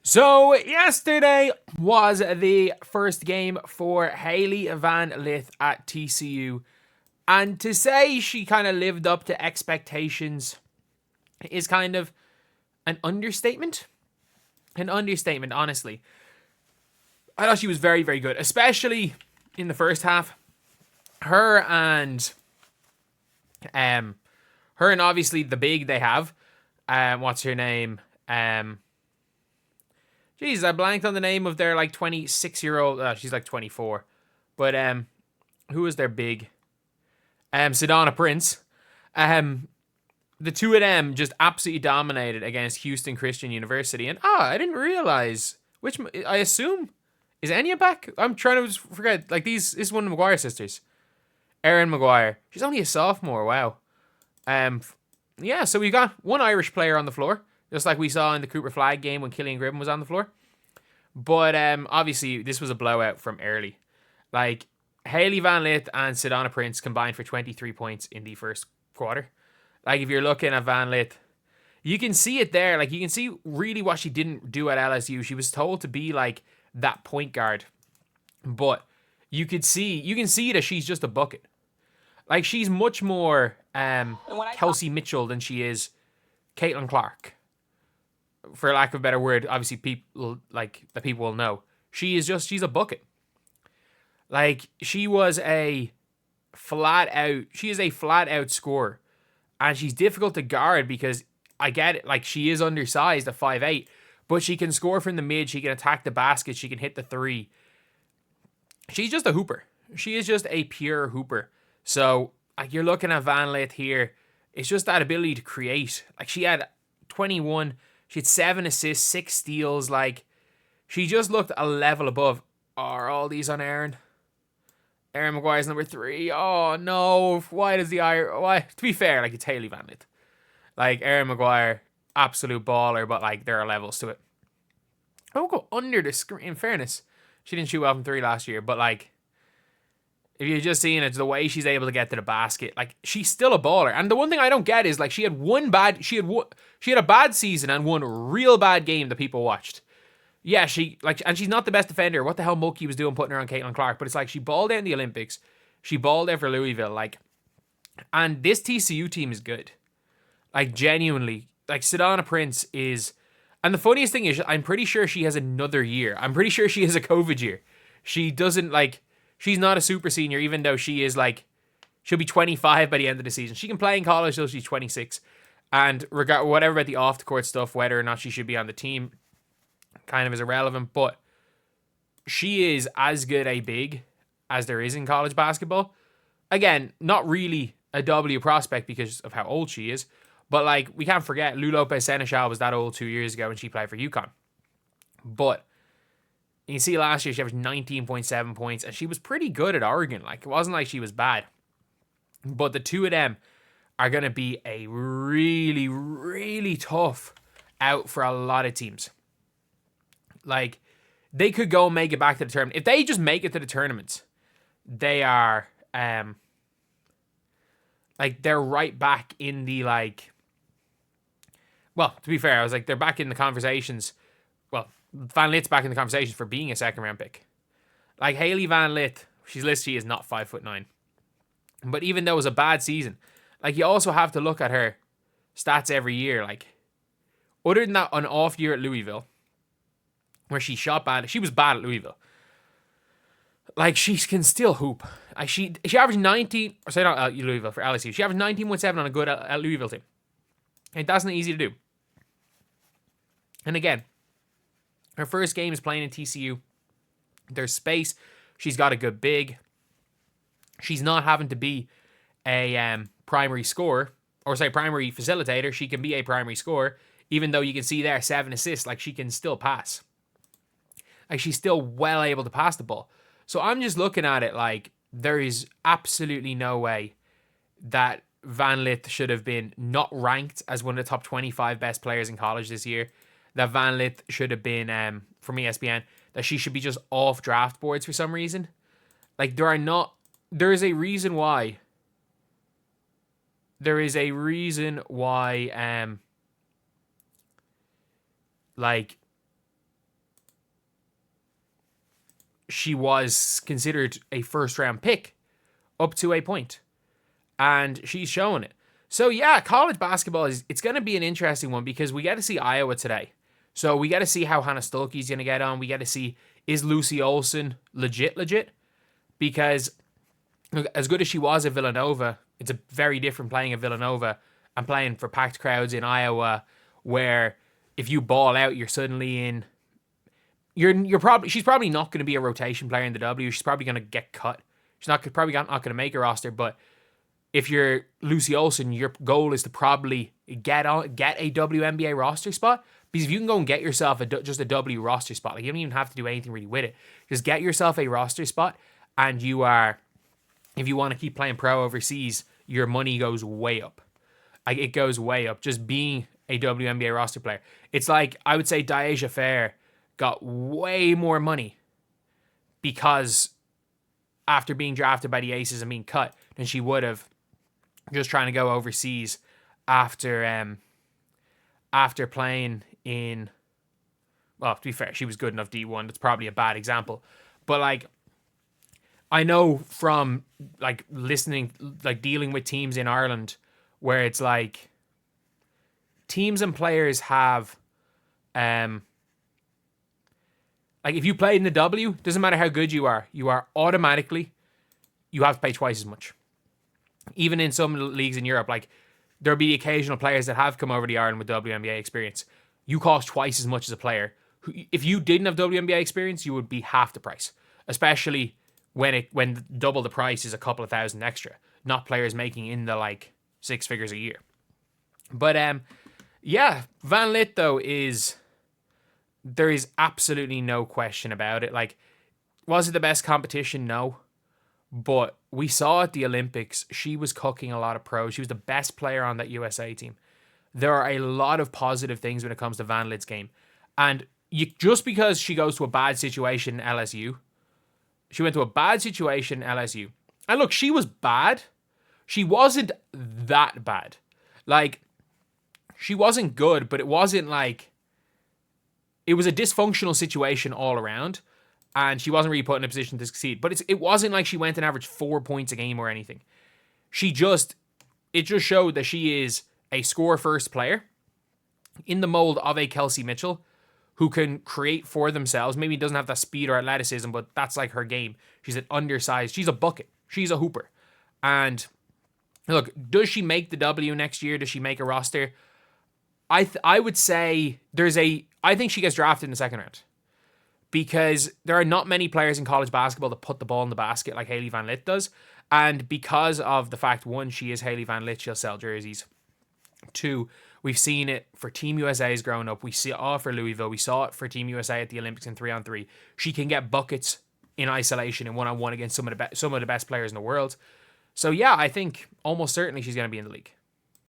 So, yesterday was the first game for Hailey Van Lith at TCU. And to say she kind of lived up to expectations is kind of an understatement. An understatement, honestly. I thought she was very, very good, especially in the first half. Her and obviously the big they have. What's her name? Jeez, I blanked on the name of their 26-year-old. She's 24, but who is their big? Sedona Prince. The two of them just absolutely dominated against Houston Christian University, and I didn't realize which. I assume is Enya back. I'm trying to forget. This is one of the McGuire sisters, Erin McGuire. She's only a sophomore. Wow. Yeah. So we got one Irish player on the floor, just like we saw in the Cooper Flag game when Killian Gribben was on the floor. But obviously, this was a blowout from early. Hailey Van Lith and Sedona Prince combined for 23 points in the first quarter. If you're looking at Van Lith, you can see it there. You can see really what she didn't do at LSU. She was told to be that point guard. But you can see that she's just a bucket. She's much more Kelsey Mitchell than she is Caitlin Clark. For lack of a better word, obviously people will know. She's a bucket. She is a flat out scorer. And she's difficult to guard because I get it, she is undersized at 5'8", but she can score from the mid, she can attack the basket, she can hit the three. She's just a hooper. She is just a pure hooper. So, you're looking at Van Lith here, it's just that ability to create. She had 21, she had 7 assists, 6 steals, she just looked a level above. Are all these on Erin? Erin McGuire's number 3. Oh, no. Why does why? To be fair, it's Hailey Van Lith. Erin McGuire, absolute baller, but, there are levels to it. I won't go under the screen. In fairness, she didn't shoot well from 3 last year, but, if you're just seeing it, the way she's able to get to the basket, she's still a baller. And the one thing I don't get is, she had a bad season and one real bad game that people watched. Yeah, and she's not the best defender. What the hell Mulkey was doing putting her on Caitlin Clark? But it's she balled out in the Olympics. She balled out for Louisville. And this TCU team is good. Genuinely. Sedona Prince is... And the funniest thing is, I'm pretty sure she has another year. I'm pretty sure she has a COVID year. She doesn't, she's not a super senior, even though she is, she'll be 25 by the end of the season. She can play in college till she's 26. And whatever about the off-the-court stuff, whether or not she should be on the team, kind of is irrelevant, but she is as good a big as there is in college basketball. Again, not really a W prospect because of how old she is, but we can't forget Lou Lopez Seneschal was that old 2 years ago when she played for UConn. But you can see last year she averaged 19.7 points and she was pretty good at Oregon. It wasn't like she was bad. But the two of them are going to be a really, really tough out for a lot of teams. They could go and make it back to the tournament. If they just make it to the tournament, they are, they're right back in the, well, to be fair, I was they're back in the conversations. Well, Van Lith's back in the conversations for being a second round pick. Hailey Van Lith, she's listed, she is not 5'9". But even though it was a bad season, you also have to look at her stats every year. Other than that, an off year at Louisville, where she shot bad. She was bad at Louisville. She can still hoop. She averaged 19... Or say not Louisville, for LSU. She averaged 19.7 on a good at Louisville team. And that's not easy to do. And again, her first game is playing in TCU. There's space. She's got a good big. She's not having to be a primary scorer. Or primary facilitator. She can be a primary scorer. Even though you can see there 7 assists. She can still pass. She's still well able to pass the ball. So I'm just looking at it there is absolutely no way that Van Lith should have been not ranked as one of the top 25 best players in college this year. That Van Lith should have been, from ESPN, that she should be just off draft boards for some reason. There is a reason why. she was considered a first-round pick up to a point. And she's showing it. So, yeah, college basketball, it's going to be an interesting one because we get to see Iowa today. So we got to see how Hannah Stuckey's going to get on. We got to see, is Lucy Olson legit? Because as good as she was at Villanova, it's a very different playing at Villanova and playing for packed crowds in Iowa, where if you ball out, you're suddenly in. She's probably not going to be a rotation player in the W. She's probably going to get cut. She's probably not going to make a roster. But if you're Lucy Olson, your goal is to probably get a WNBA roster spot. Because if you can go and get yourself just a W roster spot, like you don't even have to do anything really with it. Just get yourself a roster spot, and you are, if you want to keep playing pro overseas, your money goes way up. Like it goes way up. Just being a WNBA roster player. It's like, I would say Deaja Fair got way more money because after being drafted by the Aces and being cut than she would have just trying to go overseas after playing in, well, to be fair, she was good enough D1. That's probably a bad example. But like, I know from like listening, like dealing with teams in Ireland where it's like teams and players have, like if you played in the W, doesn't matter how good you are automatically, you have to pay twice as much. Even in some leagues in Europe, like there'll be occasional players that have come over to Ireland with WNBA experience. You cost twice as much as a player. If you didn't have WNBA experience, you would be half the price. Especially when double the price is a couple of thousand extra. Not players making in the like 6 figures a year. But yeah, Van Lith though there is absolutely no question about it. Like, was it the best competition? No. But we saw at the Olympics, she was cooking a lot of pros. She was the best player on that USA team. There are a lot of positive things when it comes to Van Lith's game. And just because she goes to a bad situation in LSU, she went to a bad situation in LSU. And look, she was bad. She wasn't that bad. Like, she wasn't good, but it wasn't like, it was a dysfunctional situation all around. And she wasn't really put in a position to succeed. But it wasn't like she went and averaged 4 points a game or anything. It just showed that she is a score-first player in the mold of a Kelsey Mitchell who can create for themselves. Maybe doesn't have that speed or athleticism, but that's like her game. She's an undersized. She's a bucket. She's a hooper. And look, does she make the W next year? Does she make a roster? I would say I think she gets drafted in the second round. Because there are not many players in college basketball that put the ball in the basket like Hailey Van Lith does. And because of the fact, one, she is Hailey Van Lith, she'll sell jerseys. Two, we've seen it for Team USA's growing up. We saw it for Louisville. We saw it for Team USA at the Olympics in 3-on-3. She can get buckets in isolation and one-on-one against some of the best players in the world. So yeah, I think almost certainly she's going to be in the league.